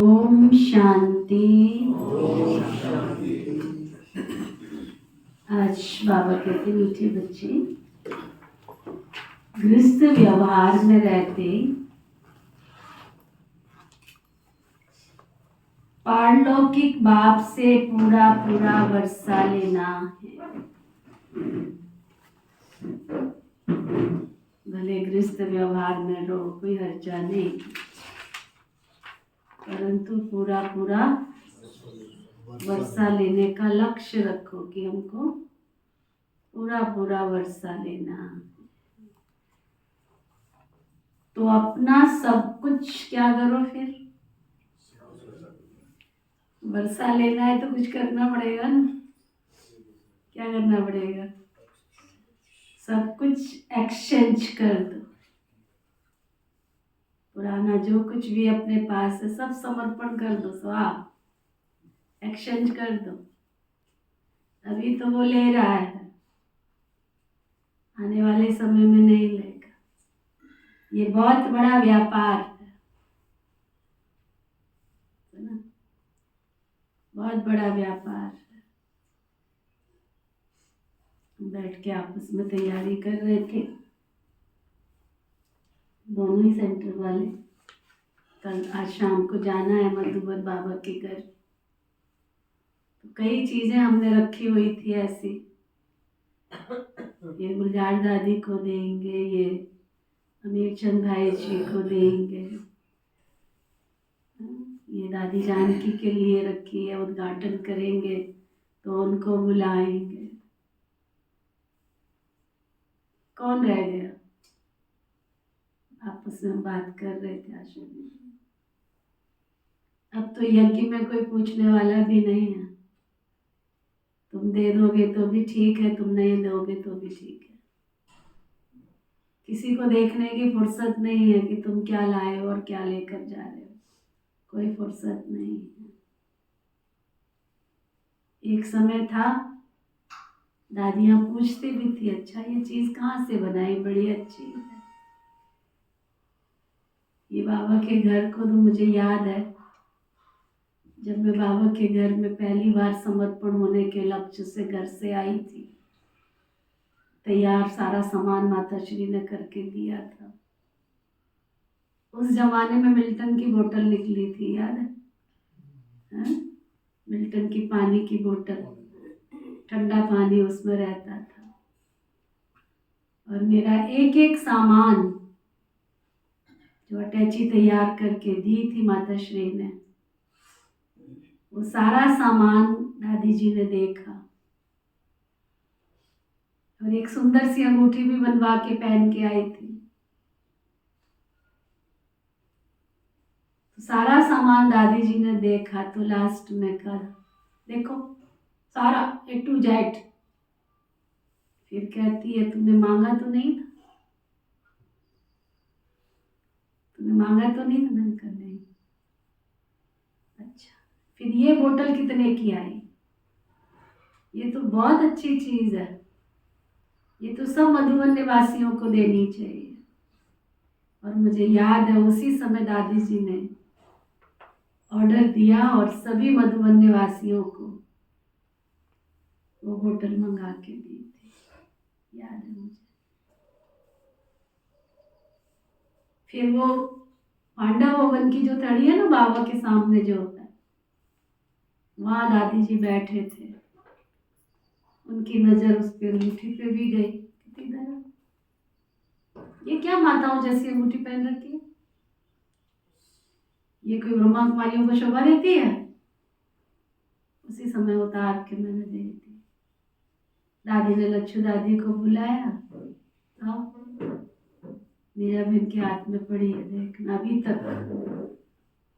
ओम शांति। आज बाबा कहते मीठे बच्चे, गृहस्थ व्यवहार में रहते पारलौकिक बाप से पूरा पूरा वर्षा लेना है। भले गृहस्थ व्यवहार में रहो, कोई हर्जा नहीं, परंतु पूरा पूरा वर्षा लेने का लक्ष्य रखो कि हमको पूरा पूरा वर्षा लेना। तो अपना सब कुछ क्या करो, फिर वर्षा लेना है तो कुछ करना पड़ेगा ना। क्या करना पड़ेगा? सब कुछ एक्सचेंज कर दो। पुराना जो कुछ भी अपने पास है सब समर्पण कर दो, स्वाहा, एक्सचेंज कर दो। अभी तो वो ले रहा है, आने वाले समय में नहीं लेगा। ये बहुत बड़ा व्यापार है ना, बहुत बड़ा व्यापार है। बैठ के आपस में तैयारी कर रहे थे दोनों ही सेंटर वाले। कल आज शाम को जाना है मधुबन बाबा के घर। तो कई चीजें हमने रखी हुई थी ऐसी, ये गुलजार दादी को देंगे, ये अमीर चंद भाई जी को देंगे, ये दादी जानकी के लिए रखी है, उद्घाटन करेंगे तो उनको बुलाएंगे। कौन रह गया? आपस में बात कर रहे थे आश्रम में। अब तो यज्ञ में कोई पूछने वाला भी नहीं है। तुम दे दोगे तो भी ठीक है, तुम नहीं दोगे तो भी ठीक है। किसी को देखने की फुर्सत नहीं है कि तुम क्या लाए हो और क्या लेकर जा रहे हो, कोई फुर्सत नहीं है। एक समय था दादियाँ पूछती भी थी, अच्छा ये चीज कहाँ से बनाई, बड़ी अच्छी है। ये बाबा के घर को तो मुझे याद है, जब मैं बाबा के घर में पहली बार समर्पण होने के लक्ष्य से घर से आई थी, तैयार सारा सामान माता श्री ने करके दिया था। उस जमाने में मिल्टन की बोतल निकली थी, याद है? मिल्टन की पानी की बोतल, ठंडा पानी उसमें रहता था। और मेरा एक एक सामान जो अटैची तैयार करके दी थी माता श्री ने, वो सारा सामान दादी जी ने देखा और एक सुंदर सी अंगूठी भी बनवा के पहन के आई थी। तो सारा सामान दादी जी ने देखा तो लास्ट में कहा, देखो सारा A to Z। फिर कहती है, तुमने मांगा तो नहीं था, तुमने मांगा तो नहीं था। मैंने कहा नहीं। अच्छा, फिर ये बोतल कितने की आई? ये तो बहुत अच्छी चीज है, ये तो सब मधुबन निवासियों को देनी चाहिए। और मुझे याद है उसी समय दादी जी ने ऑर्डर दिया और सभी मधुबन निवासियों को वो बोतल मंगा के दी थी, याद है मुझे। फिर वो पांडव भवन की जो तड़ी है ना बाबा के सामने जो है, वहां दादी जी बैठे थे। उनकी नजर उस पे अंगूठी पे भी गई। इधर ये क्या माताओं जैसी अंगूठी पहन रखी है, ये कोई ब्रह्मा कुमारियों को शोभा देती है? उसी समय उतार के मैंने दे दी। दादी ने लच्छू दादी को बुलाया, आओ मीरा बहन के हाथ में पड़ी है, देखना। अभी तक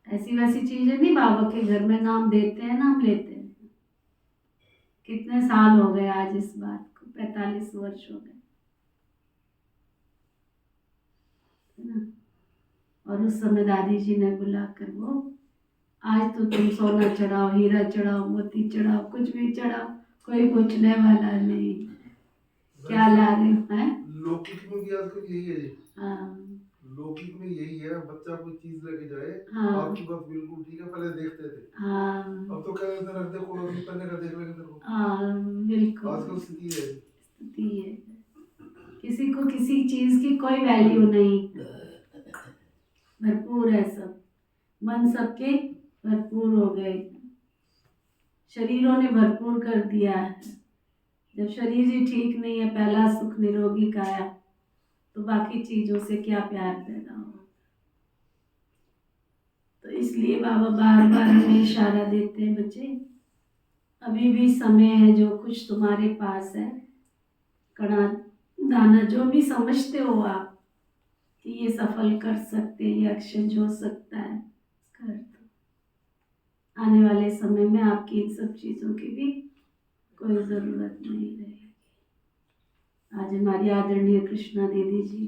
ऐसी वैसी चीजें नहीं, बाबा के घर में नाम देते हैं, नाम लेते हैं। कितने साल हो गए आज इस बात को, 45 वर्ष हो गए ना। और उस समय दादी जी ने बुलाकर, वो आज तो तुम सोना चढ़ाओ, हीरा चढ़ाओ, मोती चढ़ाओ, कुछ भी चढ़ाओ, कोई पूछने वाला नहीं। क्या ला रहे हो? हैं? लौकिक में भी आजकल यही है जी। हाँ, लौकिक में यही है, बच्चा कोई चीज लेके जाए, हाँ आपकी बात बिल्कुल ठीक है, पहले देखते थे, हाँ अब तो कह देते रख दे कोड़ो में, पहले का देख लेंगे तेरे को। हाँ बिल्कुल आजकल स्थिति है। स्थिति है, किसी को किसी चीज की कोई वैल्यू नहीं, भरपूर है सब, मन सबके भरपूर हो गए, शरीरों ने भरपूर कर दिया है। जब शरीर ही ठीक नहीं है, पहला सुख निरोगी काया, तो बाकी चीजों से क्या प्यार पैदा हो। तो इसलिए बाबा बार बार हमें इशारा देते हैं, बच्चे अभी भी समय है, जो कुछ तुम्हारे पास है, कड़ा दाना जो भी समझते हो आप कि ये सफल कर सकते हैं, ये अक्षय हो सकता है, कर दो। आने वाले समय में आपकी इन सब चीजों की भी कोई जरूरत नहीं रहेगी। आज हमारी आदरणीय कृष्णा दीदी जी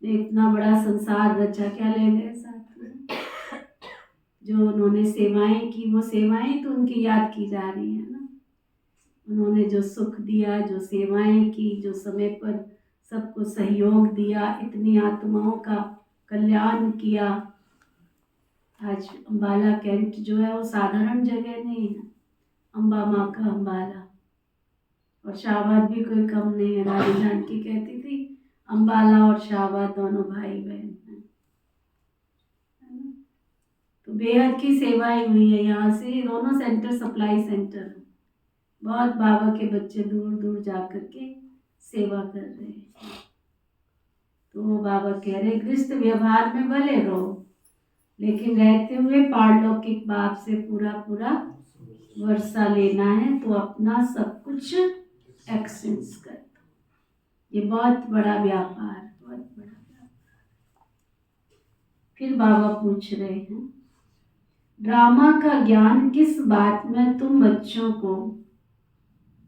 ने इतना बड़ा संसार रचा, क्या ले गए साथ में, जो उन्होंने सेवाएं की, वो सेवाएं तो उनकी याद की जा रही है ना। उन्होंने जो सुख दिया, जो सेवाएं की, जो समय पर सबको सहयोग दिया, इतनी आत्माओं का कल्याण किया। आज अम्बाला कैंट जो है वो साधारण जगह नहीं है, अम्बा माँ का अम्बाला, और शाहबाद भी कोई कम नहीं है। रानी जानकी कहती थी अम्बाला और शाहबाद दोनों भाई बहन हैं, है ना? तो बेहद की सेवाएं हुई है यहाँ से, दोनों सेंटर सप्लाई सेंटर है, बहुत बाबा के बच्चे दूर दूर जा कर के सेवा कर रहे हैं। तो वो बाबा कह रहे गृहस्थ व्यवहार में भले रहो, लेकिन रहते हुए पारलौकिक बाप से पूरा पूरा वर्षा लेना है, तो अपना सब कुछ एक्सचेंज कर दो। ये बहुत बड़ा व्यापार, बहुत बड़ा व्यापार। फिर बाबा पूछ रहे हैं, ड्रामा का ज्ञान किस बात में तुम बच्चों को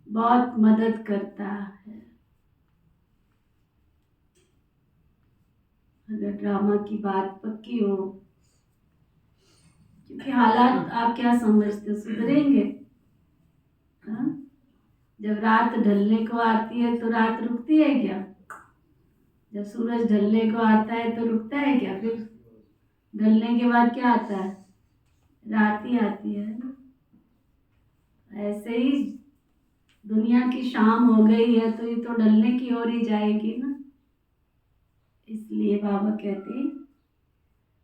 बहुत मदद करता है? अगर ड्रामा की बात पक्की हो, क्योंकि हालात आप क्या समझते हो, सुधरेंगे? हाँ? जब रात ढलने को आती है तो रात रुकती है क्या? जब सूरज ढलने को आता है तो रुकता है क्या? फिर ढलने के बाद क्या आता है? रात ही आती है ना। ऐसे ही दुनिया की शाम हो गई है तो ये तो ढलने की ओर ही जाएगी ना। इसलिए बाबा कहते हैं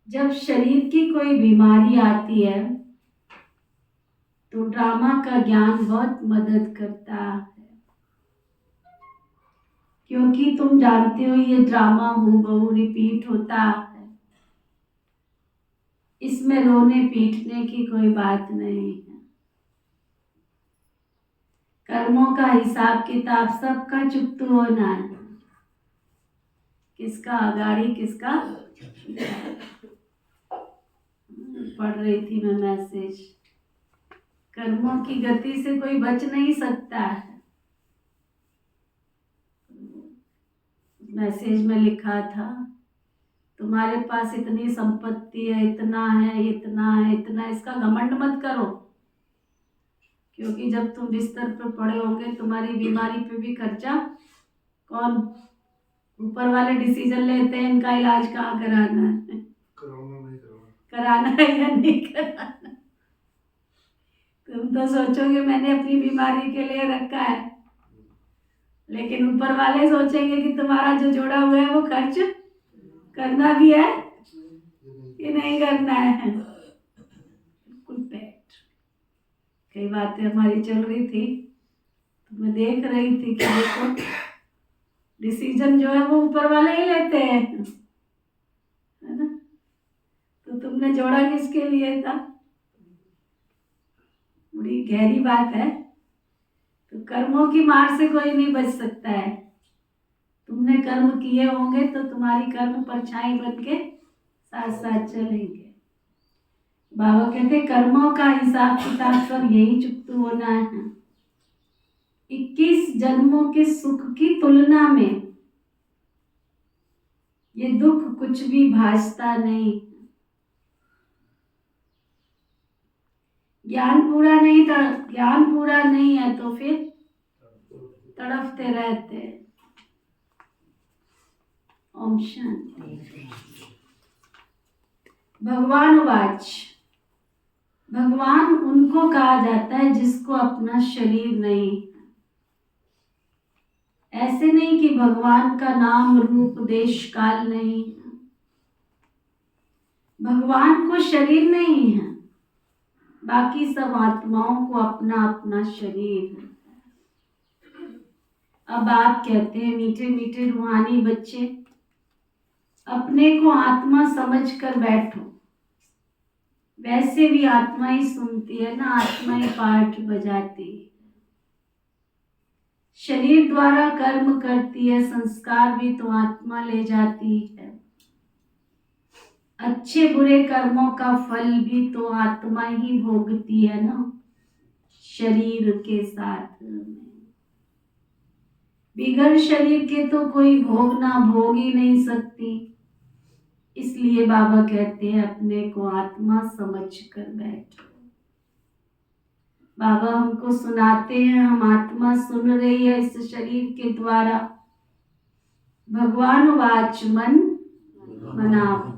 जब शरीर की कोई बीमारी आती है तो ड्रामा का ज्ञान बहुत मदद करता है, क्योंकि तुम जानते हो ये ड्रामा हूबहू रिपीट होता है, इसमें रोने पीटने की कोई बात नहीं है। कर्मों का हिसाब किताब सबका चुकतू होना है, किसका अगाड़ी किसका। पढ़ रही थी मैं मैसेज, कर्मों की गति से कोई बच नहीं सकता है। मैसेज में लिखा था तुम्हारे पास इतनी संपत्ति है, इतना है, इतना है, इतना, इसका घमंड मत करो, क्योंकि जब तुम बिस्तर पर पड़े होंगे तुम्हारी बीमारी पे भी खर्चा कौन, ऊपर वाले डिसीजन लेते हैं इनका इलाज कहाँ कराना है, कराना है या नहीं कराना। तुम तो सोचोगे मैंने अपनी बीमारी के लिए रखा है, लेकिन ऊपर वाले सोचेंगे कि तुम्हारा जो जोड़ा हुआ है वो खर्च करना भी है कि नहीं करना है। बिल्कुल पैट। कई बातें हमारी चल रही थी तो मैं देख रही थी कि देखो डिसीजन जो है वो ऊपर वाले ही लेते हैं, है ना। तो तुमने जोड़ा किसके लिए था? बड़ी गहरी बात है। तो कर्मों की मार से कोई नहीं बच सकता है। तुमने कर्म किए होंगे तो तुम्हारी कर्म परछाई बन के साथ साथ चलेंगे। बाबा कहते कर्मों का हिसाब किताब सब यही चुकतू होना है। 21 जन्मों के सुख की तुलना में ये दुख कुछ भी भासता नहीं। ज्ञान पूरा नहीं है तो फिर तड़पते रहते हैं। ओम शांति। भगवान उवाच, भगवान उनको कहा जाता है जिसको अपना शरीर नहीं। ऐसे नहीं कि भगवान का नाम रूप देश काल नहीं, भगवान को शरीर नहीं है, बाकी सब आत्माओं को अपना अपना शरीर है। अब आप कहते हैं मीठे मीठे रूहानी बच्चे, अपने को आत्मा समझ कर बैठो। वैसे भी आत्मा ही सुनती है ना, आत्मा ही पाठ बजाती है, शरीर द्वारा कर्म करती है, संस्कार भी तो आत्मा ले जाती है, अच्छे बुरे कर्मों का फल भी तो आत्मा ही भोगती है ना, शरीर के साथ में। बिगड़ शरीर के तो कोई भोगना भोग ही नहीं सकती, इसलिए बाबा कहते हैं अपने को आत्मा समझ कर बैठो। बाबा हमको सुनाते हैं, हम आत्मा सुन रही है इस शरीर के द्वारा। भगवान वाच मन मनाओ,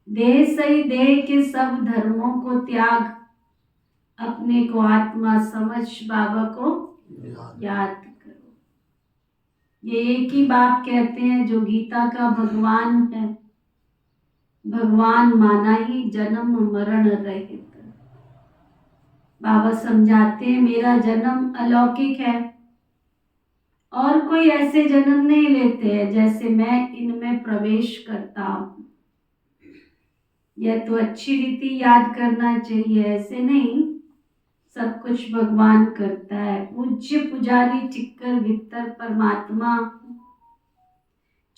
देह सही देह के सब धर्मों को त्याग, अपने को आत्मा समझ बाबा को याद करो। ये एक ही बात कहते हैं जो गीता का भगवान है, भगवान माना ही जन्म मरण रहित। बाबा समझाते हैं मेरा जन्म अलौकिक है और कोई ऐसे जन्म नहीं लेते हैं जैसे मैं इनमें प्रवेश करता हूँ। यह तो अच्छी रीति याद करना चाहिए, ऐसे नहीं सब कुछ भगवान करता है। पूज्य पुजारी टिक्कर भीतर परमात्मा,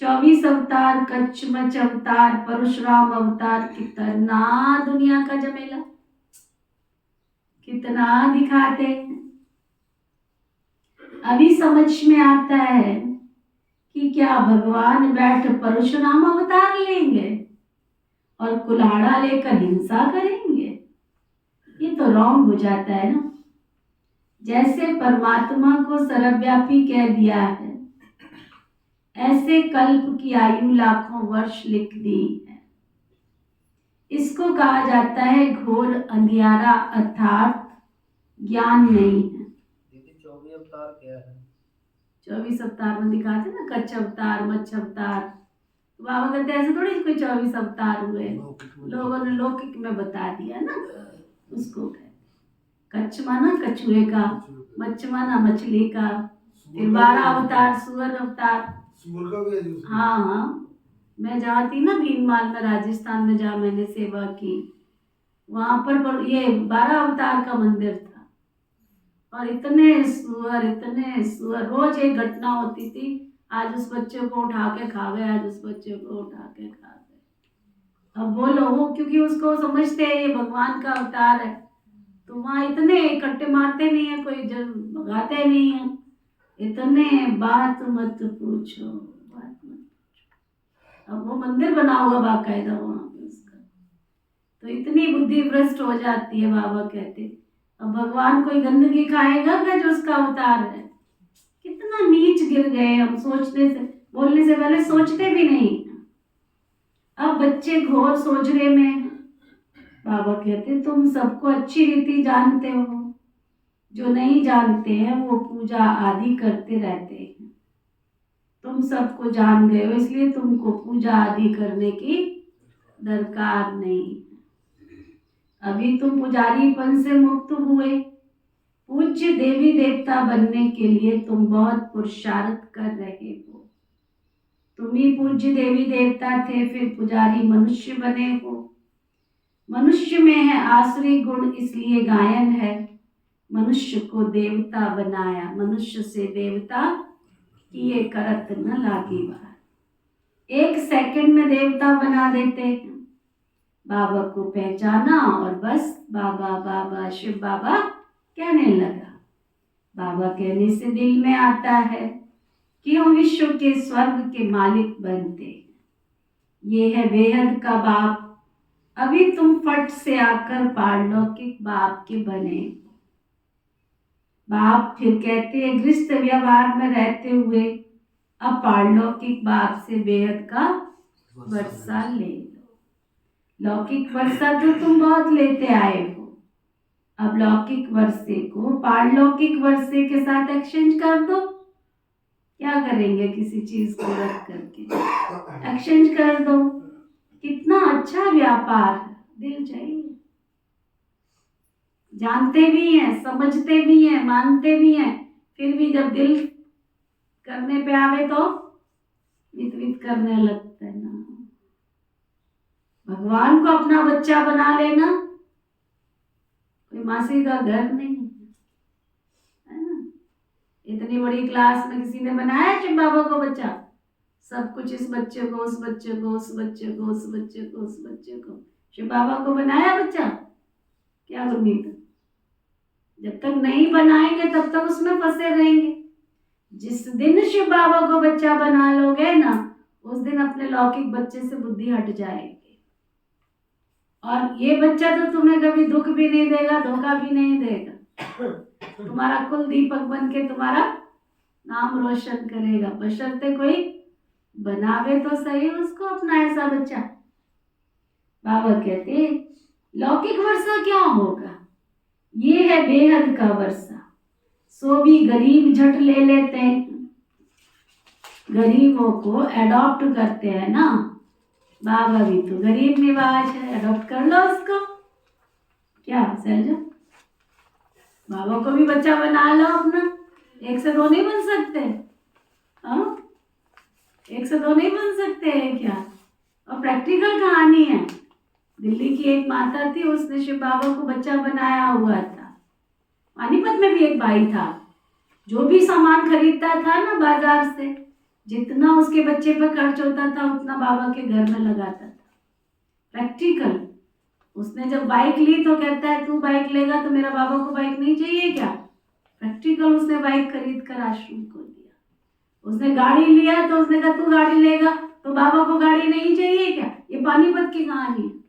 24 अवतार, कच्छ मच अवतार, परशुराम अवतार, कितना दुनिया का जमेला, कितना दिखाते हैं। अभी समझ में आता है कि क्या भगवान बैठ परशुराम अवतार लेंगे और कुल्हाड़ा लेकर हिंसा करेंगे? ये तो रॉन्ग हो जाता है ना। जैसे परमात्मा को सर्वव्यापी कह दिया है, ऐसे कल्प की आयु लाखों वर्ष लिख दी है। इसको कहा जाता है घोर अंधियारा, अर्थात ज्ञान नहीं है। 24 अवतार क्या है? 24 अवतार में दिखाते ना, कच्छ अवतार, मच्छ अवतार। तो बाबा कहते ऐसे थोड़ी कोई 24 अवतार हुए, लोगों ने लौकिक में बता दिया ना। उसको कहते कच्छ माना कछुए का, मच्छ माना मछली का, फिर 12 अवतार, सुअर अवतार। सुअर का भी है जो। हाँ हाँ, मैं जहाँ थी ना भीनमाल में, राजस्थान में, जहाँ मैंने सेवा की, वहां पर ये 12 अवतार का मंदिर था और इतने सुअर, रोज एक घटना होती थी। आज उस बच्चे को उठा के खा गए, आज उस बच्चे को उठा के खा गए। अब बोलो, वो क्योंकि उसको समझते हैं ये भगवान का अवतार है, तो वहां इतने इकट्ठे मारते नहीं है, कोई जब भगाते नहीं है। इतने बात मत पूछो, बात मत पूछो। अब वो मंदिर बना हुआ बाकायदा वहां पे उसका, तो इतनी बुद्धि भ्रष्ट हो जाती है। बाबा कहते अब भगवान कोई गंदगी खाएगा क्या जो उसका अवतार है? कितना नीच गिर गए हम, सोचने से, बोलने से पहले सोचते भी नहीं। अब बच्चे घोर सोचने में। बाबा कहते तुम सबको अच्छी रीति जानते हो, जो नहीं जानते हैं वो पूजा आदि करते रहते हैं। तुम सबको जान गए हो, इसलिए तुमको पूजा आदि करने की दरकार नहीं। अभी तुम पुजारीपन से मुक्त हुए, पूज्य देवी देवता बनने के लिए तुम बहुत पुरुषार्थ कर रहे हो। तुम ही पूज्य देवी देवता थे, फिर पुजारी मनुष्य बने हो। मनुष्य में है आसुरी गुण, इसलिए गायन है मनुष्य को देवता बनाया, मनुष्य से देवता किए करत न लागी बार। 1 सेकंड में देवता बना देते हैं। बाबा को पहचाना और बस बाबा बाबा शिव बाबा कहने लगा। बाबा कहने से दिल में आता है कि हम विश्व के स्वर्ग के मालिक बनते हैं। ये है बेहद का बाप। अभी तुम फट से आकर पारलौकिक बाप के बने। बाप फिर कहते हैं गृहस्थ व्यवहार में रहते हुए अब पारलौकिक बाप से बेहद का वर्षा ले लो। लौकिक वर्षा तो तुम बहुत लेते आए हो, अब लौकिक वर्षे को पारलौकिक वर्षे के साथ एक्सचेंज कर दो। क्या करेंगे किसी चीज को रख करके, एक्सचेंज कर दो। कितना अच्छा व्यापार है, दिल चाहिए। जानते भी हैं, समझते भी हैं, मानते भी हैं, फिर भी जब दिल करने पे आवे तो वित वित करने लगता है ना। भगवान को अपना बच्चा बना लेना कोई मासी का घर नहीं है ना। इतनी बड़ी क्लास में किसी ने बनाया शिव बाबा को बच्चा? सब कुछ इस बच्चे को, उस बच्चे को, उस बच्चे को, उस बच्चे को, उस बच्चे को, शिव बाबा को बनाया बच्चा? क्या उम्मीद? जब तक नहीं बनाएंगे तब तक उसमें फंसे रहेंगे। जिस दिन शिव बाबा को बच्चा बना लोगे ना, उस दिन अपने लौकिक बच्चे से बुद्धि हट जाएगी। और ये बच्चा तो तुम्हें कभी दुख भी नहीं देगा, धोखा भी नहीं देगा। तुम्हारा कुल दीपक बन के तुम्हारा नाम रोशन करेगा, बशर्ते कोई बनावे तो सही उसको अपना ऐसा बच्चा। बाबा कहते लौकिक वर्षा क्या होगा, ये है बेहद का वर्षा। सो भी गरीब झट ले लेते हैं, गरीबों को एडॉप्ट करते हैं ना। बाबा भी तो गरीब निवाज है, एडॉप्ट कर लो उसको। क्या सहजा, बाबा को भी बच्चा बना लो अपना। एक से दो नहीं बन सकते? हाँ, एक से दो नहीं बन सकते हैं क्या? और प्रैक्टिकल कहानी है। दिल्ली की एक माता थी, उसने शिव बाबा को बच्चा बनाया हुआ था। पानीपत में भी एक भाई था, जो भी सामान खरीदता था ना बाजार से, जितना उसके बच्चे पर खर्च होता था उतना बाबा के घर में लगाता था। प्रैक्टिकल। उसने जब बाइक ली तो कहता है तू बाइक लेगा तो मेरा बाबा को बाइक नहीं चाहिए क्या? प्रैक्टिकल। उसने बाइक खरीद कर आश्रम को दिया। उसने गाड़ी लिया तो उसने कहा तू गाड़ी लेगा तो बाबा को गाड़ी नहीं चाहिए क्या? ये पानीपत की कहानी है।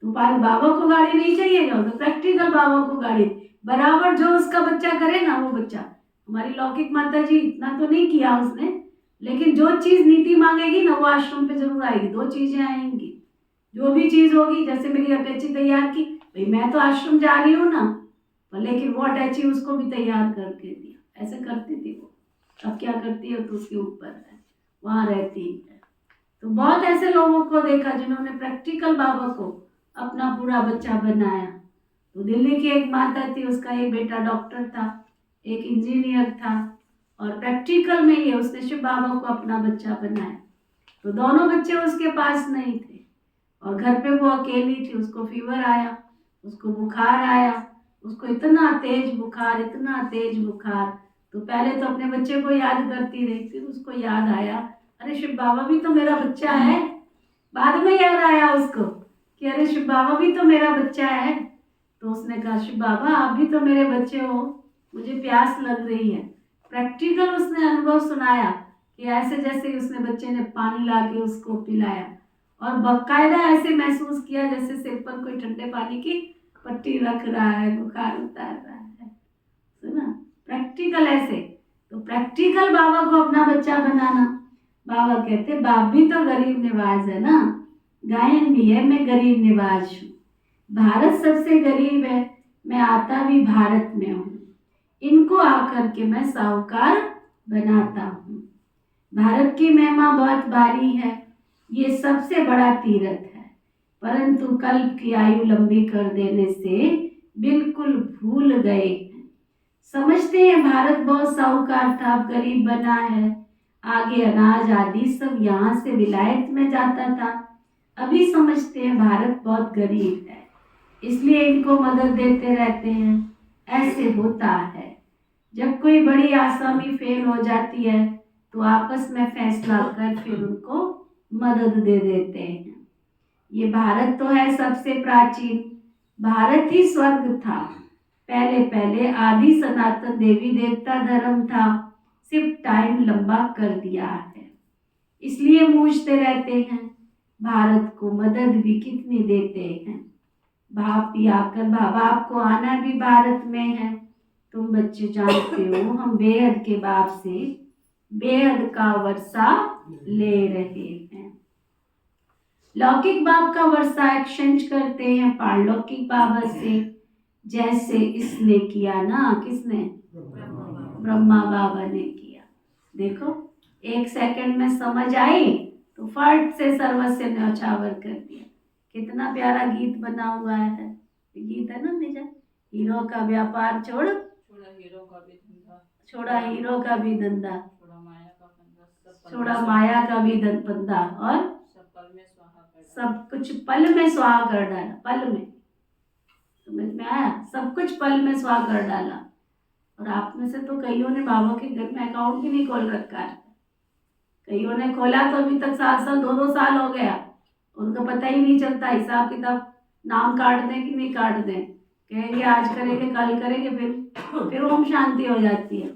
तो बाबा को गाड़ी नहीं चाहिएगा तो प्रैक्टिकल बाबा को गाड़ी बराबर। जो उसका बच्चा करे ना वो बच्चा। हमारी लौकिक माता जी इतना तो नहीं किया उसने, लेकिन जो चीज नीति मांगेगी ना वो आश्रम पे जरूर आएगी। दो चीजें आएंगी, जो भी चीज होगी। जैसे मेरी अटैची तैयार की, भाई मैं तो आश्रम जा रही हूँ ना, लेकिन वो अटैची उसको भी तैयार करके दिया। ऐसे करती थी वो। अब क्या करती है तो उसके ऊपर है, वहां रहती है। तो बहुत ऐसे लोगों को देखा जिन्होंने प्रैक्टिकल बाबा को अपना पूरा बच्चा बनाया। तो दिल्ली की एक माता थी, उसका एक बेटा डॉक्टर था, एक इंजीनियर था, और प्रैक्टिकल में ही उसने शिव बाबा को अपना बच्चा बनाया। तो दोनों बच्चे उसके पास नहीं थे और घर पे वो अकेली थी। उसको फीवर आया, उसको बुखार आया, उसको इतना तेज बुखार, इतना तेज बुखार। तो पहले तो अपने बच्चे को याद करती रही, फिर उसको याद आया अरे शिव बाबा भी तो मेरा बच्चा है। बाद में याद आया उसको कि अरे शिव बाबा भी तो मेरा बच्चा है। तो उसने कहा शिव बाबा आप भी तो मेरे बच्चे हो, मुझे प्यास लग रही है। प्रैक्टिकल उसने अनुभव सुनाया कि ऐसे जैसे उसने बच्चे ने पानी ला के उसको पिलाया और बाकायदा ऐसे महसूस किया जैसे सिर पर कोई ठंडे पानी की पट्टी रख रहा है, बुखार उतार रहा है। सुना, प्रैक्टिकल ऐसे। तो प्रैक्टिकल बाबा को अपना बच्चा बनाना। बाबा कहते बाप भी तो गरीब निवाज है ना, गायन भी है मैं गरीब निवाज हूँ। भारत सबसे गरीब है, मैं आता भी भारत में हूँ। इनको आकर के मैं साहूकार बनाता हूँ। भारत की महिमा बहुत भारी है, ये सबसे बड़ा तीर्थ है, परंतु कल्प की आयु लंबी कर देने से बिल्कुल भूल गए हैं। समझते हैं भारत बहुत साहूकार था, अब गरीब बना है। आगे अनाज आदि सब यहाँ से विलायत में जाता था। अभी समझते हैं भारत बहुत गरीब है, इसलिए इनको मदद देते रहते हैं। ऐसे होता है, जब कोई बड़ी आसामी फेल हो जाती है तो आपस में फैसला कर फिर उनको मदद दे देते हैं। ये भारत तो है सबसे प्राचीन, भारत ही स्वर्ग था। पहले पहले आदि सनातन देवी देवता धर्म था, सिर्फ टाइम लंबा कर दिया है, इसलिए पूछते रहते हैं भारत को मदद भी कितनी देते हैं। बाप भी आकर बाप को आना भी भारत में है। तुम बच्चे जानते हो हम बेहद के बाप से बेहद का वर्षा ले रहे हैं। लौकिक बाप का वर्षा एक्सचेंज करते हैं पारलौकिक बाबा से, जैसे इसने किया ना, किसने? ब्रह्मा बाबा ने किया। देखो, 1 सेकंड में समझ आई तो फट से सर्वस्व न्यौछावर कर दिया। कितना प्यारा गीत बना हुआ है। गीत है ना मेरा, हीरो का व्यापार छोड़, छोड़ा हीरो का भी धंधा, छोड़ा हीरो का भी धंधा, छोड़ा माया का फंदा, छोड़ा माया का भी फंदा, और सब पल में स्वाहा कर डाला। सब कुछ पल में स्वाहा कर डाला। पल में, समझ में आया? सब कुछ पल में स्वाहा कर डाला। और आप में से तो कईयों ने बाबा के घर में अकाउंट भी नहीं खोल रखा है। कईयों ने खोला तो अभी तक 7 साल 2-2 साल हो गया, उनको पता ही नहीं चलता। हिसाब किताब नाम काट दें कि नहीं काट दें, कहेंगे आज करेंगे कल करेंगे, फिर ओम शांति हो जाती है।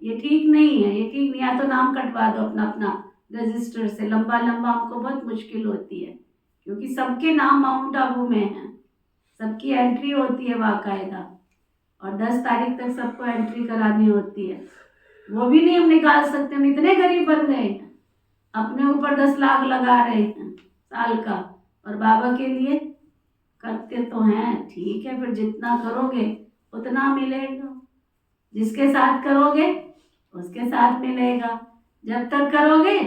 ये ठीक नहीं है, ये ठीक नहीं। या तो नाम कटवा दो अपना अपना रजिस्टर से, लंबा लंबा हमको बहुत मुश्किल होती है, क्योंकि सबके नाम माउंट आबू में हैं, सबकी एंट्री होती है बाकायदा, और 10 तारीख तक सबको एंट्री करानी होती है। वो भी नहीं हम निकाल सकते, हम इतने गरीब बन गए हैं, अपने ऊपर 10 लाख लगा रहे हैं साल का, और बाबा के लिए करते तो हैं। ठीक है, फिर जितना करोगे उतना मिलेगा, जिसके साथ करोगे उसके साथ मिलेगा, जब तक करोगे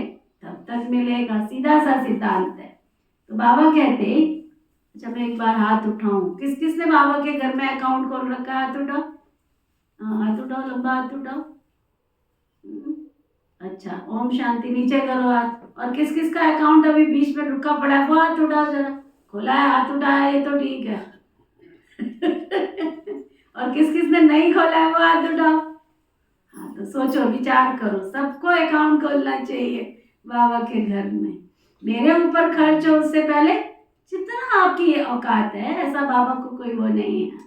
तब तक मिलेगा। सीधा सा सिद्धांत है। तो बाबा कहते, अच्छा मैं एक बार हाथ उठाऊं, किस किस ने बाबा के घर में अकाउंट खोल रखा है? हाथ उठाओ, हाथ उठाओ, लंबा हाथ उठाओ। अच्छा, ओम शांति, नीचे करो हाथ। और किस किस का अकाउंट अभी बीच में रुका पड़ा है वो हाथ उठाओ जरा। खोला है, हाथ उठाया, ये तो ठीक है। और किस किस ने नहीं खोला है वो हाथ उठाओ। हाँ, तो सोचो, विचार करो, सबको अकाउंट खोलना चाहिए बाबा के घर में। मेरे ऊपर खर्च हो उससे पहले जितना आपकी औकात है, ऐसा बाबा को कोई वो नहीं है।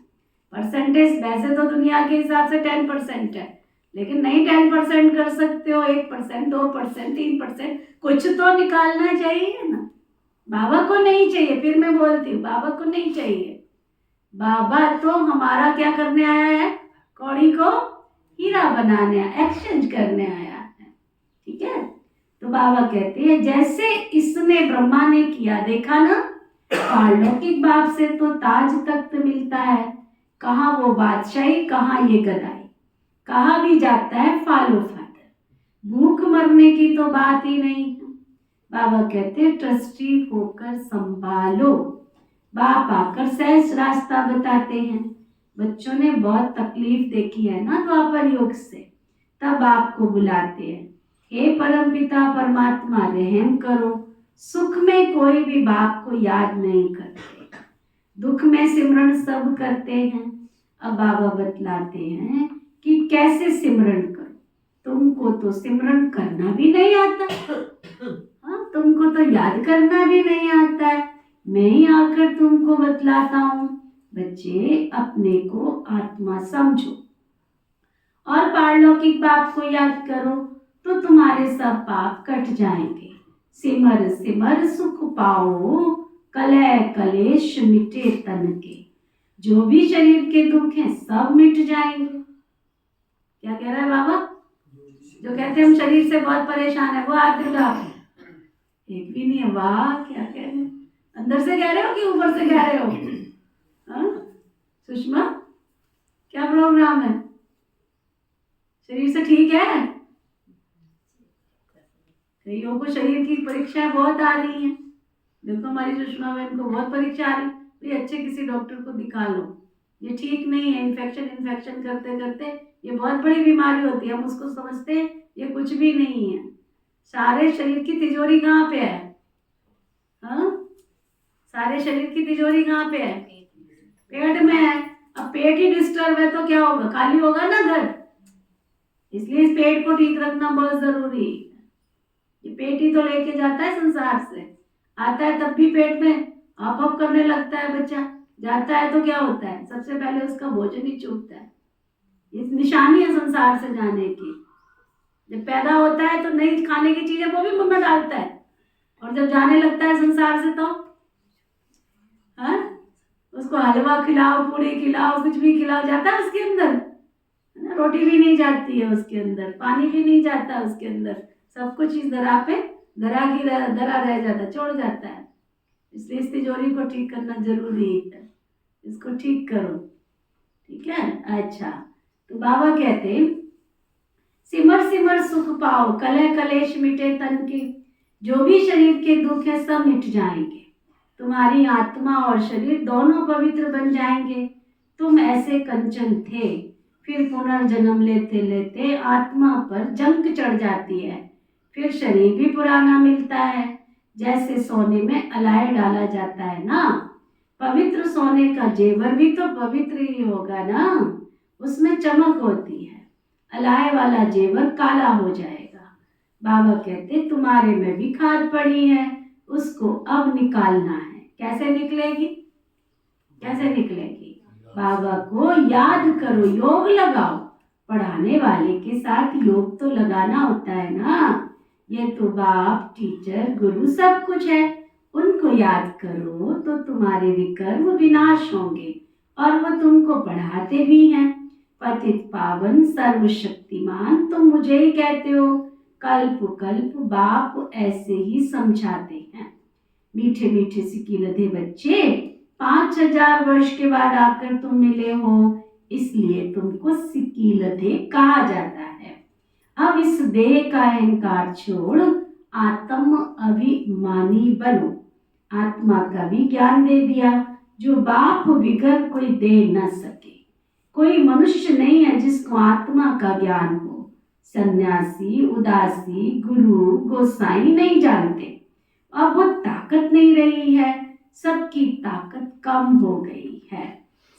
परसेंटेज वैसे तो दुनिया के हिसाब से 10% है, लेकिन नहीं 10% कर सकते हो, 1%, 2%, 3%, कुछ तो निकालना चाहिए ना। बाबा को नहीं चाहिए, फिर मैं बोलती हूँ, बाबा को नहीं चाहिए। बाबा तो हमारा क्या करने आया है? कौड़ी को हीरा बनाने, एक्सचेंज करने आया है। ठीक है, तो बाबा कहते हैं जैसे इसने ब्रह्मा ने किया, देखा ना, पारलौकिक बाप से तो ताज तख्त मिलता है, कहाँ वो बादशाही, कहाँ ये गदाई, कहा भी जाता है फॉलो फादर। भूख मरने की तो बात ही नहीं है। बाबा कहते हैं ट्रस्टी होकर संभालो। बाप आकर सहज रास्ता बताते हैं। बच्चों ने बहुत तकलीफ देखी है ना द्वापर युग से, तब आपको बुलाते हैं, हे परमपिता परमात्मा रहम करो। सुख में कोई भी बाप को याद नहीं करते, दुख में सिमरन सब करते हैं। अब बाबा बतलाते हैं कि कैसे सिमरन करो। तुमको तो सिमरन करना भी नहीं आता, हाँ, तुमको तो याद करना भी नहीं आता है। मैं ही आकर तुमको बतलाता हूँ, बच्चे अपने को आत्मा समझो और पारलौकिक बाप को याद करो, तो तुम्हारे सब पाप कट जाएंगे। सिमर सिमर सुख पाओ, कलह कलेश मिटे तन के। जो भी शरीर के दुख हैं सब मिट जाएंगे। क्या कह रहा है बाबा? जो कहते हैं हम शरीर से बहुत परेशान है, वो हाथ उठा। एक भी नहीं है। वाह, क्या कह रहे हैं? अंदर से कह रहे हो कि ऊपर से कह रहे हो? सुषमा, क्या प्रोग्राम है? शरीर से ठीक है? कईयों को शरीर की परीक्षाएं बहुत आ रही हैं। देखो हमारी सुषमा बहन को बहुत परीक्षा आ रही, तो अच्छे किसी डॉक्टर को दिखा लो। ये ठीक नहीं है। इन्फेक्शन करते करते ये बहुत बड़ी बीमारी होती है। हम उसको समझते हैं ये कुछ भी नहीं है। सारे शरीर की तिजोरी कहाँ पे है? हाँ, सारे शरीर की तिजोरी कहाँ पे है? पेट में है। अब पेट ही डिस्टर्ब है तो क्या होगा? खाली होगा ना घर। इसलिए इस पेट को ठीक रखना बहुत जरूरी है। ये पेट ही तो लेके जाता है संसार से। आता है तब भी पेट में आप करने लगता है बच्चा। जाता है तो क्या होता है? सबसे पहले उसका भोजन ही चूकता है। ये निशानी है संसार से जाने की। जब पैदा होता है तो नई खाने की चीजें वो भी मुंह में डालता है, और जब जाने लगता है संसार से तो उसको हलवा खिलाओ, पूरी खिलाओ, कुछ भी खिलाओ, जाता है उसके अंदर। है ना। रोटी भी नहीं जाती है उसके अंदर, पानी भी नहीं जाता उसके अंदर, सब कुछ इस दरा पे दरा रह जाता, छोड़ जाता है। इसलिए इस तिजोरी को ठीक करना जरूरी है, इसको ठीक करो, ठीक है। अच्छा, तो बाबा कहते सिमर सिमर सुख पाओ, कलह कलेश मिटे तन के, जो भी शरीर के दुख है सब मिट जाएंगे, तुम्हारी आत्मा और शरीर दोनों पवित्र बन जाएंगे। तुम ऐसे कंचन थे, फिर पुनर्जन्म लेते लेते आत्मा पर जंग चढ़ जाती है, फिर शरीर भी पुराना मिलता है, जैसे सोने में अलाय डाला जाता है ना। पवित्र सोने का जेवर भी तो पवित्र ही होगा ना, उसमें चमक होती है, अलाय वाला जेवर काला हो जाएगा। बाबा कहते तुम्हारे में भी खाद पड़ी है, उसको अब निकालना है। कैसे निकलेगी, कैसे निकलेगी? बाबा को याद करो, योग लगाओ, पढ़ाने वाले के साथ योग तो लगाना होता है ना। ये तो बाप, टीचर, गुरु सब कुछ है, उनको याद करो तो तुम्हारे विकर्म विनाश होंगे, और वो तुमको पढ़ाते भी हैं। पतित पावन सर्वशक्तिमान तुम मुझे ही कहते हो, कल्प कल्प बाप ऐसे ही समझाते हैं। मीठे मीठे सिकीलधे बच्चे, 5000 वर्ष के बाद आकर तुम मिले हो, इसलिए तुमको सिकीलधे कहा जाता है। अब इस देह का अहंकार छोड़ आत्म अभिमानी बनो। आत्मा का भी ज्ञान दे दिया, जो बाप बिगर कोई दे न सके। कोई मनुष्य नहीं है जिसको आत्मा का ज्ञान हो। सन्यासी, उदासी, गुरु, गोसाई नहीं जानते। अब वो ताकत नहीं रही है, सबकी ताकत कम हो गई है।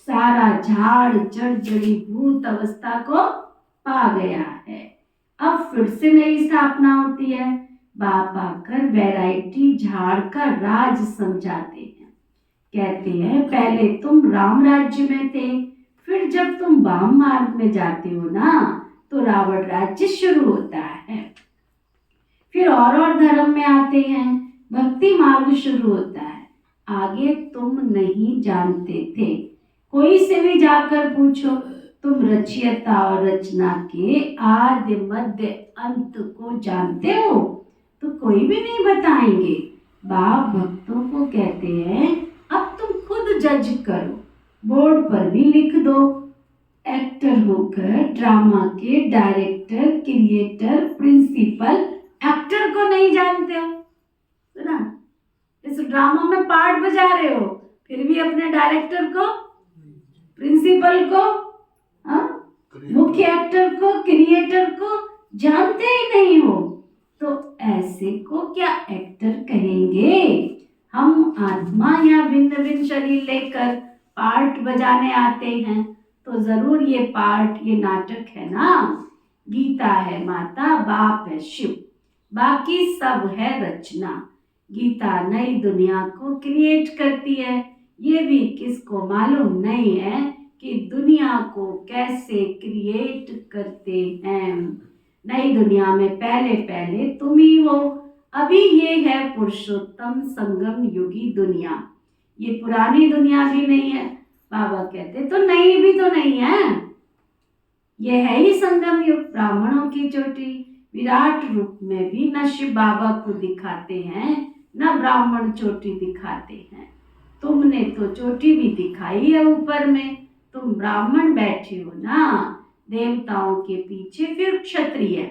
सारा झाड़ जड़ जड़ी भूत अवस्था को पा गया है। अब फिर से नई स्थापना होती है। बाप आकर वैरायटी झाड़ का राज समझाते हैं। कहते हैं पहले तुम राम राज्य में थे, फिर जब तुम वाम मार्ग में जाते हो ना, तो रावण राज्य शुरू होता है। फिर और धर्म में आते हैं, भक्ति मार्ग शुरू होता है। आगे तुम नहीं जानते थे, कोई से भी जाकर पूछो तुम रचयिता और रचना के आदि मध्य अंत को जानते हो, तो कोई भी नहीं बताएंगे। बाप भक्तों को कहते हैं अब तुम खुद जज करो, बोर्ड पर भी लिख दो। एक्टर होकर ड्रामा के डायरेक्टर, क्रिएटर, प्रिंसिपल, एक्टर को नहीं जानते हो, सुना? इस ड्रामा में पार्ट बजा रहे हो, फिर भी अपने डायरेक्टर को, प्रिंसिपल को, मुख्य एक्टर को, क्रिएटर को जानते ही नहीं हो, तो ऐसे को क्या एक्टर कहेंगे? हम आत्मा या भिन्न भिन्न शरीर लेकर पार्ट बजाने आते हैं, तो जरूर ये पार्ट, ये नाटक है ना। गीता है माता, बाप है शिव, बाकी सब है रचना। गीता नई दुनिया को क्रिएट करती है, ये भी किसको मालूम नहीं है कि दुनिया को कैसे क्रिएट करते हैं। नई दुनिया में पहले पहले तुम ही हो। अभी ये है पुरुषोत्तम संगम युगी दुनिया, ये पुरानी दुनिया भी नहीं है। बाबा कहते तो नई भी तो नहीं है, ये है ही संगम युग, ब्राह्मणों की चोटी। विराट रूप में भी न शिव बाबा को दिखाते हैं, न ब्राह्मण चोटी दिखाते हैं। तुमने तो चोटी भी दिखाई है ऊपर में, तुम ब्राह्मण बैठे हो ना, देवताओं के पीछे फिर क्षत्रिय,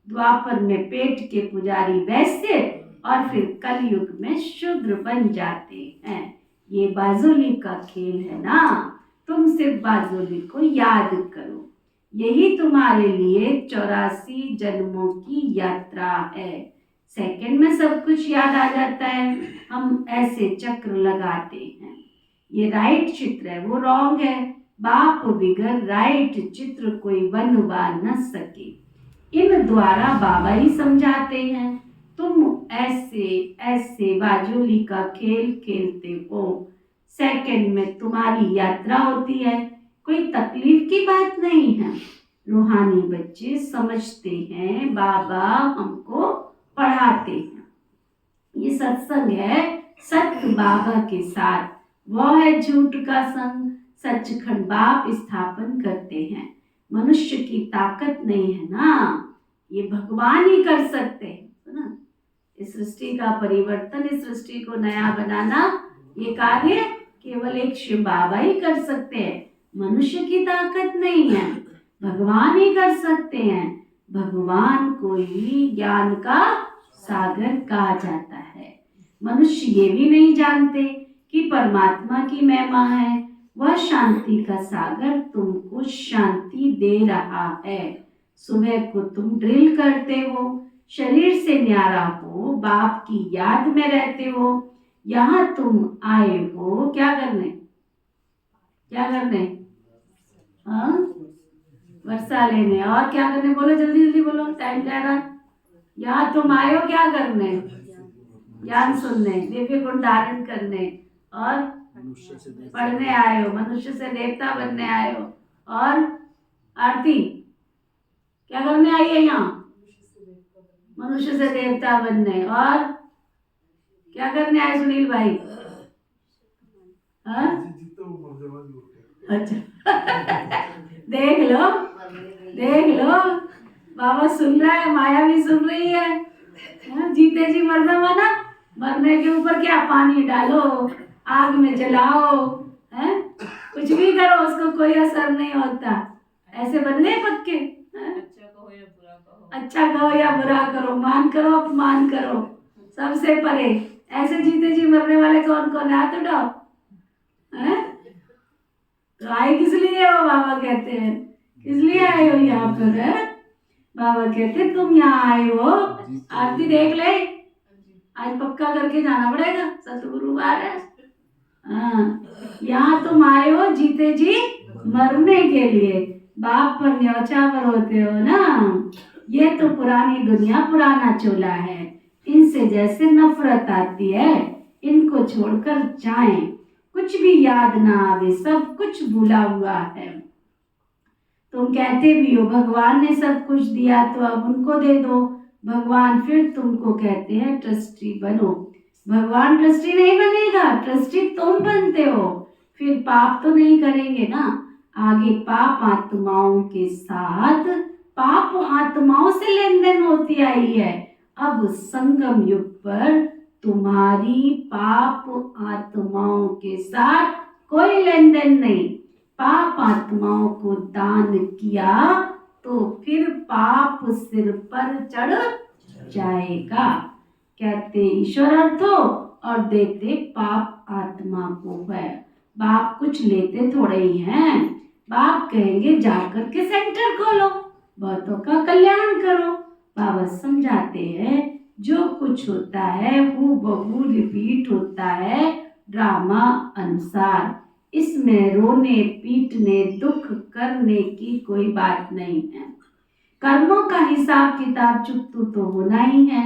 द्वापर में पेट के पुजारी वैश्य, और फिर कलयुग में शूद्र बन जाते हैं। ये बाजुली का खेल है ना, तुम सिर्फ बाजुली को याद करो, यही तुम्हारे लिए 84 जन्मों की यात्रा है। सेकंड में सब कुछ याद आ जाता है, हम ऐसे चक्र लगाते हैं। ये राइट चित्र है, वो रॉन्ग है। बाप बिगर राइट चित्र कोई बनवा न सके, इन द्वारा बाबा ही समझाते हैं। तुम ऐसे ऐसे बाजुली का खेल खेलते हो, सेकंड में तुम्हारी यात्रा होती है, कोई तकलीफ की बात नहीं है। रूहानी बच्चे समझते हैं, बाबा हमको पढ़ाते हैं। ये सत्संग है सत्य बाबा के साथ, वह है झूठ का संग, सचखंड बाप स्थापन करते हैं। मनुष्य की ताकत नहीं है ना, ये भगवान ही कर सकते हैं ना। इस सृष्टि का परिवर्तन, इस सृष्टि को नया बनाना, ये कार्य केवल एक शिव बाबा ही कर सकते हैं। मनुष्य की ताकत नहीं है, भगवान ही कर सकते हैं। भगवान को ही ज्ञान का सागर कहा जाता है। मनुष्य ये भी नहीं जानते कि परमात्मा की महिमा है, वह शांति का सागर तुमको शांति दे रहा है। सुबह को तुम ड्रिल करते हो, शरीर से न्यारा हो, बाप की याद में रहते हो। यहाँ तुम आए हो क्या करने, क्या करने? हाँ, वर्षा लेने। और क्या करने? बोलो जल्दी जल्दी बोलो, टाइम जा रहा। यहाँ तुम आए हो क्या करने? ज्ञान सुनने, दिव्य गुण धारण करने, और पढ़ने आए हो, मनुष्य से देवता बनने आए हो। और आरती क्या करने आई है? यहाँ मनुष्य से देवता बनने। और क्या करने आए सुनील भाई? हाँ, अच्छा देख लो, देख लो, बाबा सुन रहा है, माया भी सुन रही है। जीते जी मरना माना, मरने के ऊपर क्या पानी डालो, आग में जलाओ, हैं? कुछ भी करो, उसको कोई असर नहीं होता। ऐसे बनने पक्के। अच्छा कहो या बुरा कहो, अच्छा कहो या बुरा करो, मान करो अपमान करो, सबसे परे। ऐसे जीते जी मरने वाले कौन कौन है? हाथ उठाओ। तो आए किस लिए हो? बाबा कहते हैं किस लिए आए हो यहाँ पर? है बाबा कहते तुम यहाँ आए हो, आरती देख ले, आज पक्का करके जाना पड़ेगा, सतगुरु आ रहे हैं। हाँ, यहाँ तुम आए हो जीते जी मरने के लिए, बाप पर न्योछावर होते हो ना। ये तो पुरानी दुनिया, पुराना चोला है, इनसे जैसे नफरत आती है, इनको छोड़कर जाएं, कुछ भी याद ना आवे, सब कुछ भूला हुआ है। तुम कहते भी हो भगवान ने सब कुछ दिया तो अब उनको दे दो। भगवान फिर तुमको कहते हैं ट्रस्टी बनो। भगवान ट्रस्टी नहीं बनेगा, ट्रस्टी तुम बनते हो। फिर पाप तो नहीं करेंगे ना। आगे पाप आत्माओं के साथ, पाप आत्माओं से लेन देन होती आई है। अब संगम युग पर तुम्हारी पाप आत्माओं के साथ कोई लेन देन नहीं। पाप आत्माओं को दान किया तो फिर पाप सिर पर चढ़ जाएगा। कहते ईश्वर अर्थ हो और देते पाप आत्मा को है। बाप कुछ लेते थोड़े ही हैं। बाप कहेंगे जाकर के सेंटर खोलो, बहुतों का कल्याण करो। बाबा समझाते हैं जो कुछ होता है हूबहू रिपीट होता है ड्रामा अनुसार। इसमें रोने पीटने दुख करने की कोई बात नहीं है। कर्मों का हिसाब किताब चुकतू तो होना ही है।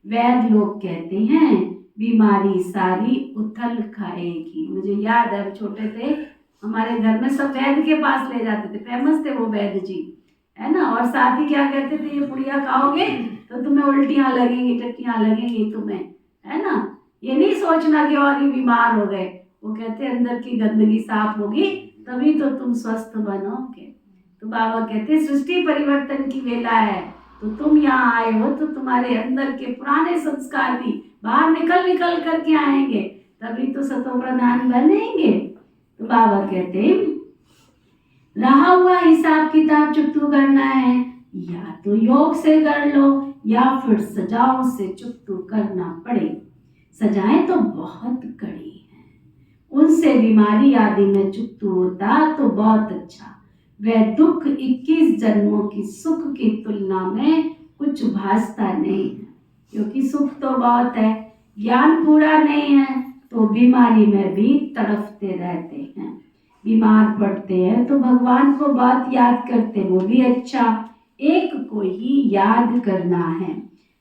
वैद्य लोग कहते हैं बीमारी सारी उथल खाएगी। मुझे याद है छोटे थे, हमारे घर में सब वैद्य के पास ले जाते थे, फेमस थे वो वैद्य जी, है ना। और साथ ही क्या कहते थे, ये पुड़िया खाओगे तो तुम्हें उल्टियां लगेंगी, टट्टियां लगेंगी तुम्हें, है ना। ये नहीं सोचना कि और ही बीमार हो गए। वो कहते अंदर की गंदगी साफ होगी तभी तो तुम स्वस्थ बनोगे। तो बाबा कहते सृष्टि परिवर्तन की वेला है, तो तुम यहाँ आए हो तो तुम्हारे अंदर के पुराने संस्कार भी बाहर निकल निकल करके आएंगे, तभी तो सतो प्रधान बनेंगे। तो बाबा कहते रहा हुआ हिसाब किताब चुकतू करना है, या तो योग से कर लो या फिर सजाओं से चुकतू करना पड़े। सजाएं तो बहुत कड़ी हैं, उनसे बीमारी आदि में चुकतू होता तो बहुत अच्छा। वह दुख 21 जन्मों की सुख की तुलना में कुछ भासता नहीं है, क्योंकि सुख तो बहुत है, ज्ञान पूरा नहीं है तो बीमारी में भी तड़फते रहते हैं। बीमार पड़ते हैं तो भगवान को बहुत याद करते, वो भी अच्छा। एक को ही याद करना है,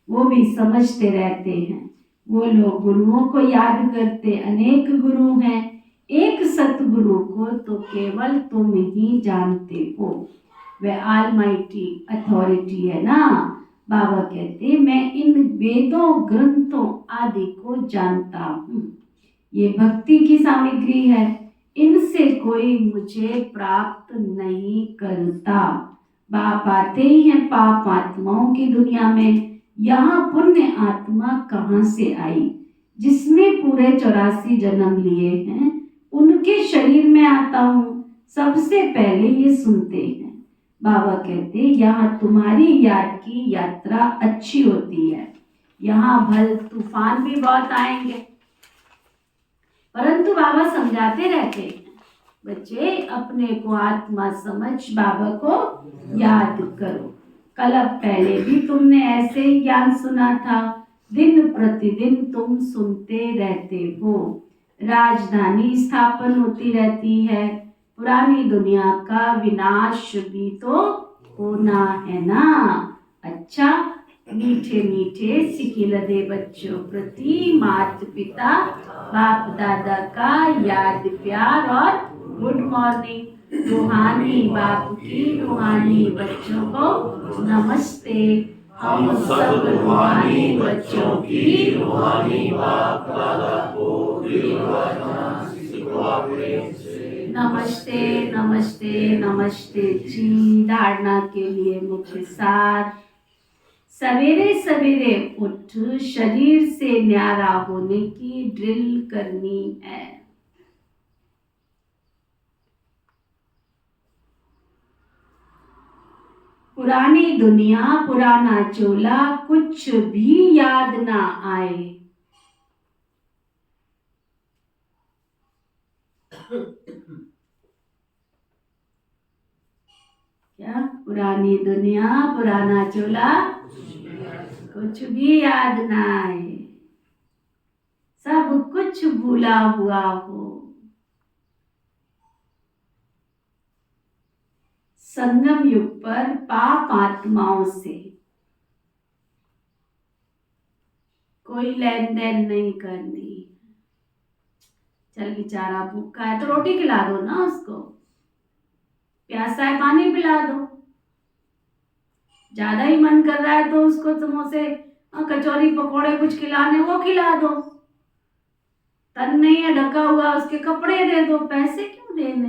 वो भी समझते रहते हैं। वो लोग गुरुओं को याद करते, अनेक गुरु हैं, एक सतगुरु को तो केवल तुम ही जानते हो। वह ऑलमाइटी अथॉरिटी है ना। बाबा कहते मैं इन वेदों ग्रंथों आदि को जानता हूँ, ये भक्ति की सामग्री है, इनसे कोई मुझे प्राप्त नहीं करता। बाप आते ही हैं पाप आत्माओं की दुनिया में, यहाँ पुण्य आत्मा कहाँ से आई। जिसने पूरे 84 जन्म लिए हैं उनके शरीर में आता हूँ, सबसे पहले ये सुनते हैं। बाबा कहते यहाँ तुम्हारी याद की यात्रा अच्छी होती है, यहाँ भल तूफान भी बहुत आएंगे, परंतु बाबा समझाते रहते हैं बच्चे अपने को आत्मा समझ बाबा को याद करो। कल पहले भी तुमने ऐसे ही ज्ञान सुना था, दिन प्रतिदिन तुम सुनते रहते हो। राजधानी स्थापन होती रहती है, पुरानी दुनिया का विनाश भी तो होना है ना। अच्छा, मीठे मीठे सिकिलदे बच्चों प्रति माता पिता बाप दादा का याद प्यार और गुड मॉर्निंग। रूहानी बाप की रूहानी बच्चों को नमस्ते। हम सब रूहानी बच्चों की रूहानी बाप दादा को नमस्ते नमस्ते नमस्ते जी। धारणा के लिए मुख्य सार, सवेरे सवेरे उठ शरीर से न्यारा होने की ड्रिल करनी है। पुरानी दुनिया पुराना चोला कुछ भी याद ना आए। क्या? पुरानी दुनिया पुराना चोला कुछ भी याद ना आए, सब कुछ भूला हुआ हो। संगम युग पर पाप आत्माओं से कोई लेन देन नहीं करनी। चल बेचारा भूखा है तो रोटी खिला दो ना उसको, प्यासा है पानी पिला दो, ज्यादा ही मन कर रहा है तो उसको समोसे कचौरी पकोड़े कुछ खिलाने वो खिला दो। तन नहीं है ढका हुआ उसके कपड़े दे दो, पैसे क्यों देने।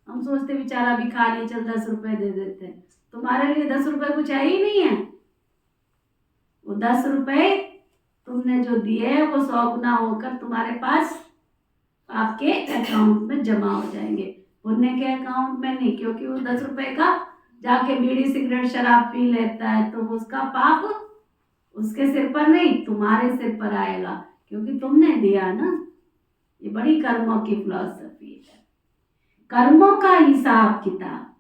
हम सोचते बेचारा भिखारी चल 10 रुपए दे देते, तुम्हारे लिए 10 रुपए कुछ है ही नहीं है। वो 10 रुपए तुमने जो दिए वो 100 गुना होकर तुम्हारे पास आपके अकाउंट में जमा हो जाएंगे, पुण्य के अकाउंट में नहीं। क्योंकि वो 10 रुपए का जाके बीड़ी सिगरेट शराब पी लेता है तो उसका पाप उसके सिर पर नहीं तुम्हारे सिर पर आएगा, क्योंकि तुमने दिया ना। ये बड़ी कर्मों की फिलॉसफी है। कर्मों का हिसाब किताब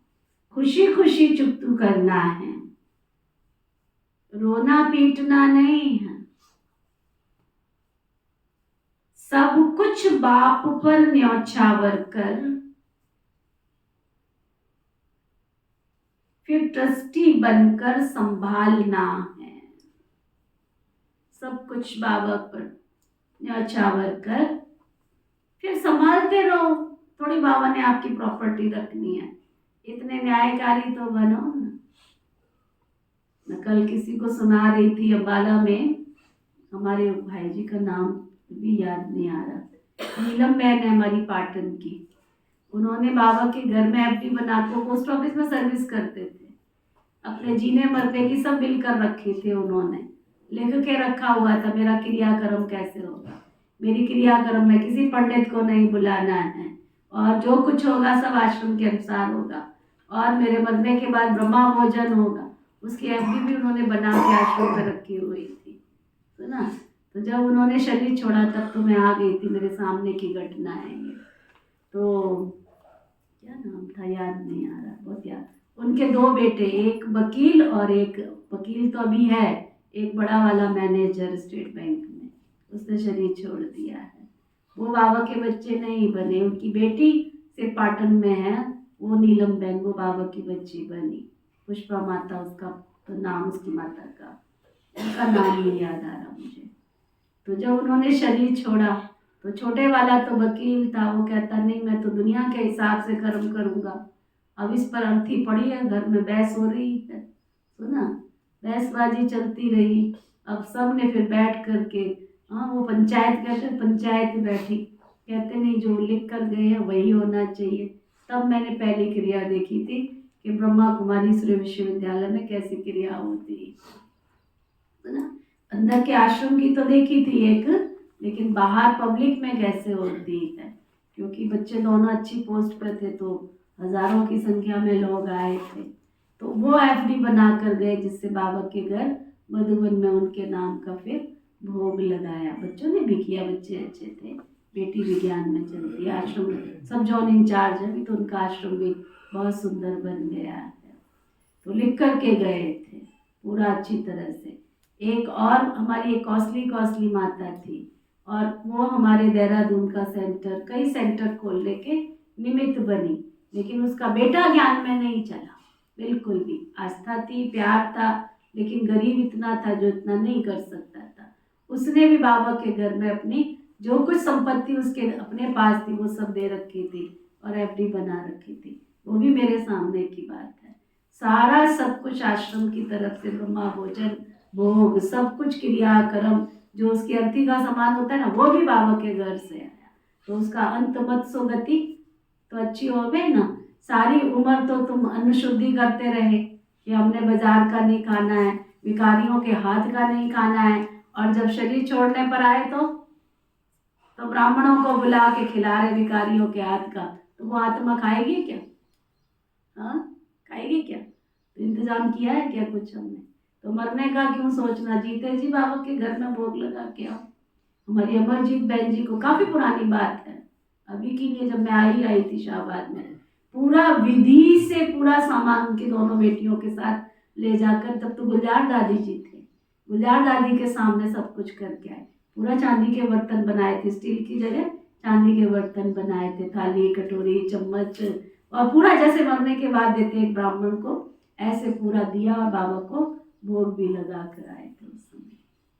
खुशी खुशी चुकतू करना है, रोना पीटना नहीं है। सब कुछ बाप पर न्यौछावर कर फिर ट्रस्टी बनकर संभालना है। सब कुछ बाबा पर न्यौछावर कर फिर संभालते रहो। थोड़ी बाबा ने आपकी प्रॉपर्टी रखनी है, इतने न्यायकारी तो बनो ना। मैं कल किसी को सुना रही थी अम्बाला में, हमारे भाई जी का नाम भी याद नहीं आ रहा, नीलम बहन है हमारी पाटन की। उन्होंने बाबा के घर में एफडी बनाकर पोस्ट ऑफिस में सर्विस करते थे, अपने जीने मरने की सब बिल कर रखे थे। उन्होंने लिख के रखा हुआ था मेरा क्रियाक्रम कैसे होगा। मेरी क्रियाक्रम में किसी पंडित को नहीं बुलाना है और जो कुछ होगा सब आश्रम के अनुसार होगा और मेरे मरने के बाद ब्रह्मा भोजन होगा। उसकी एफडी भी उन्होंने बना के आश्रम में रखी हुई थी, तो ना। तो जब उन्होंने शरीर छोड़ा तब तो मैं आ गई थी, मेरे सामने की घटना है ये। तो क्या नाम था याद नहीं आ रहा, बहुत याद। उनके 2 बेटे, एक वकील और एक वकील तो अभी है, एक बड़ा वाला मैनेजर स्टेट बैंक में, उसने शरीर छोड़ दिया है। वो बाबा के बच्चे नहीं बने, उनकी बेटी से पाटन में है, वो नीलम बहन वो बाबा की बच्ची बनी। पुष्पा माता उसका तो नाम, उसकी माता का, उनका नाम नहीं याद आ रहा मुझे। तो जब उन्होंने शरीर छोड़ा तो छोटे वाला तो वकील था, वो कहता नहीं मैं तो दुनिया के हिसाब से कर्म करूँगा। अब इस पर अर्थी पड़ी है, घर में बहस हो रही है, सुना, बहसबाजी चलती रही। अब सब ने फिर बैठ करके, वो पंचायत कहते, पंचायत बैठी, कहते नहीं जो लिख कर गए हैं वही होना चाहिए। तब मैंने पहली क्रिया देखी थी कि ब्रह्मा कुमारी सूर्य विश्वविद्यालय में कैसी क्रिया होती है ना। अंदर के आश्रम की तो देखी थी एक, लेकिन बाहर पब्लिक में कैसे होती है, क्योंकि बच्चे दोनों अच्छी पोस्ट पर थे तो हजारों की संख्या में लोग आए थे। तो वो एफडी बना कर गए, जिससे बाबा के घर मधुबन में उनके नाम का फिर भोग लगाया। बच्चों ने भी किया, बच्चे अच्छे थे। बेटी विज्ञान में चलती है, आश्रम सब जोन इंचार्ज है भी, तो उनका आश्रम भी बहुत सुंदर बन गया है। तो लिख करके गए थे पूरा अच्छी तरह से। एक और हमारी एक कौसली माता थी, और वो हमारे देहरादून का सेंटर, कई सेंटर खोलने के निमित्त बनी, लेकिन उसका बेटा ज्ञान में नहीं चला बिल्कुल भी। आस्था थी, प्यार था, लेकिन गरीब इतना था जो इतना नहीं कर सकता था। उसने भी बाबा के घर में अपनी जो कुछ संपत्ति उसके अपने पास थी वो सब दे रखी थी और एफडी बना रखी थी। वो भी मेरे सामने की बात है। सारा सब कुछ आश्रम की तरफ से, ब्रह्मा भोजन भोग सब कुछ, क्रियाक्रम जो उसकी अर्थी का सामान होता है ना, वो भी बाबा के घर से आया। तो उसका अंत मत सो गति तो अच्छी हो गई ना। सारी उम्र तो तुम अन्न शुद्धि करते रहे कि हमने बाजार का नहीं खाना है, भिखारियों के हाथ का नहीं खाना है, और जब शरीर छोड़ने पर आए तो ब्राह्मणों को बुला के खिला रहे भिखारियों के हाथ का, तो वो आत्मा खाएगी क्या? हाँ, खाएगी क्या? तो इंतजाम किया है क्या कुछ हमने? तो मरने का क्यों सोचना, जीते जी बाबा के घर में भोग लगा के आओ। हमारी अमरजीत बहन जी को, काफी पुरानी बात है, अभी की नहीं, जब मैं आई थी शाहबाद में, पूरा विधि से पूरा सामान उनकी दोनों बेटियों के साथ ले जाकर, तब तो गुलजार दादी जी थे, गुलजार दादी के सामने सब कुछ करके आए। पूरा चांदी के बर्तन बनाए थे, स्टील की जगह चांदी के बर्तन बनाए थे, थाली कटोरी चम्मच, और पूरा जैसे मरने के बाद देते एक ब्राह्मण को, ऐसे पूरा दिया और बाबा को भोग भी लगा कर आए थे उस समय।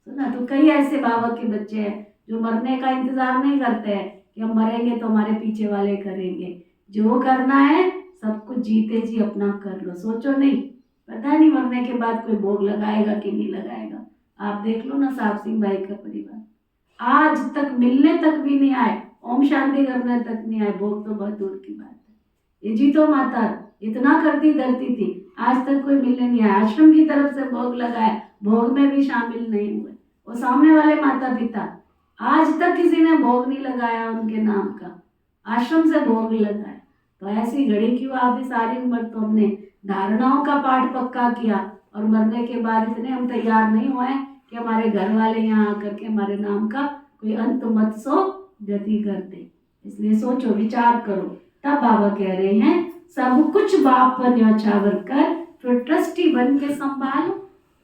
सुना, तो कई ऐसे बाबा के बच्चे हैं जो मरने का इंतजार नहीं करते हैं कि हम मरेंगे तो हमारे पीछे वाले करेंगे। जो करना है सब कुछ जीते जी अपना कर लो, सोचो नहीं, पता नहीं मरने के बाद कोई भोग लगाएगा कि नहीं लगाएगा। आप देख लो ना, साहब सिंह भाई का परिवार आज तक मिलने तक भी नहीं आए, ओम शांति करने तक नहीं आए, भोग तो बहुत दूर की बात है। ये जीतो माता इतना करती डरती थी, आज तक कोई मिलने नहीं आया। आश्रम की तरफ से भोग लगाया, भोग में भी शामिल नहीं हुए। वो सामने वाले माता पिता, आज तक किसी ने भोग नहीं लगाया उनके नाम का, आश्रम से भोग लगाया। तो ऐसी घड़ी क्यों आ गई? सारी उम्र तो हमने धारणाओं का पाठ पक्का किया, और मरने के बाद इतने हम तैयार नहीं हुए कि हमारे घर वाले यहाँ आकर के हमारे नाम का कोई अंत मत सो गति कर दे। इसलिए सोचो, विचार करो। तब बाबा कह रहे हैं, सब कुछ बाप पर न्यौछावर कर फिर ट्रस्टी बन के संभालो।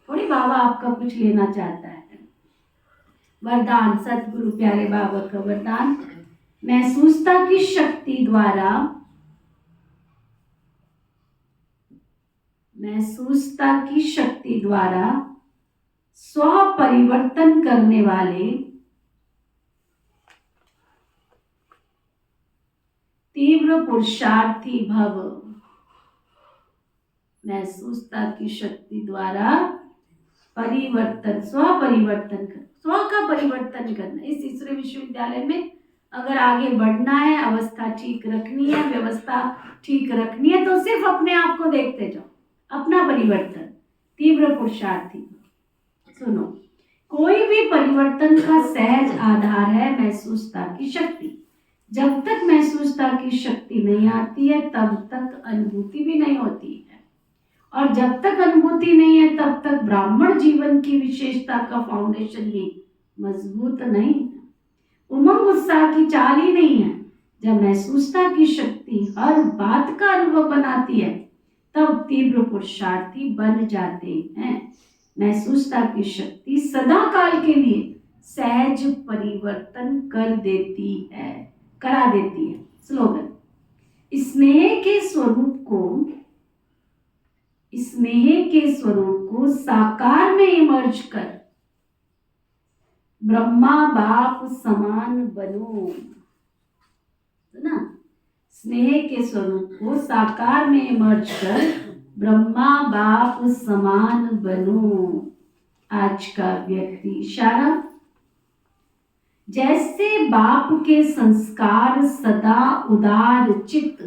थोड़ी बाबा आपका कुछ लेना चाहता है। वरदान, सतगुरु प्यारे बाबा का वरदान, महसूसता की शक्ति द्वारा, महसूसता की शक्ति द्वारा स्व परिवर्तन करने वाले तीव्र पुरुषार्थी भव। महसूसता की शक्ति द्वारा परिवर्तन, स्व परिवर्तन कर, स्व का परिवर्तन करना। इस ईश्वरीय विश्वविद्यालय में अगर आगे बढ़ना है, अवस्था ठीक रखनी है, व्यवस्था ठीक रखनी है, तो सिर्फ अपने आप को देखते जाओ, अपना परिवर्तन। तीव्र पुरुषार्थी। सुनो, कोई भी परिवर्तन का सहज आधार है महसूसता की शक्ति। जब तक महसूसता की शक्ति नहीं आती है तब तक अनुभूति भी नहीं होती है, और जब तक अनुभूति नहीं है तब तक ब्राह्मण जीवन की विशेषता का फाउंडेशन भी मजबूत नहीं है, उमंग उत्साह की चाल ही नहीं है। जब महसूसता की शक्ति हर बात का अनुभव बनाती है तब तीव्र पुरुषार्थी बन जाते हैं। महसूसता की शक्ति सदा काल के लिए सहज परिवर्तन कर देती है, करा देती है। स्लोगन, स्नेह के स्वरूप को साकार में इमर्ज कर ब्रह्मा बाप समान बनो। ना, स्नेह के स्वरूप को साकार में इमर्ज कर ब्रह्मा बाप समान बनो। आज का व्यक्ति इशारा, जैसे बाप के संस्कार सदा उदार चित्त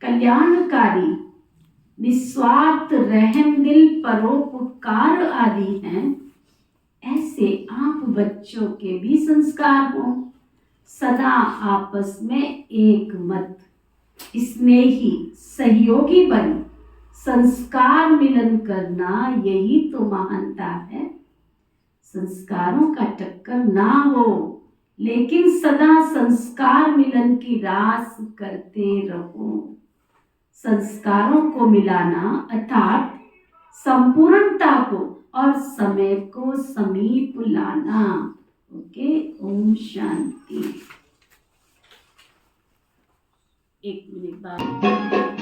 कल्याणकारी, निस्वार्थ रहम दिल, परोपकार आदि हैं, ऐसे आप बच्चों के भी संस्कार हों। सदा आपस में एक मत, स्नेही सहयोगी बन संस्कार मिलन करना, यही तो महानता है। संस्कारों का टक्कर ना हो, लेकिन सदा संस्कार मिलन की रास करते रहो। संस्कारों को मिलाना अर्थात संपूर्णता को और समय को समीप लाना। ओके, ओम शांति। 1 मिनट बाद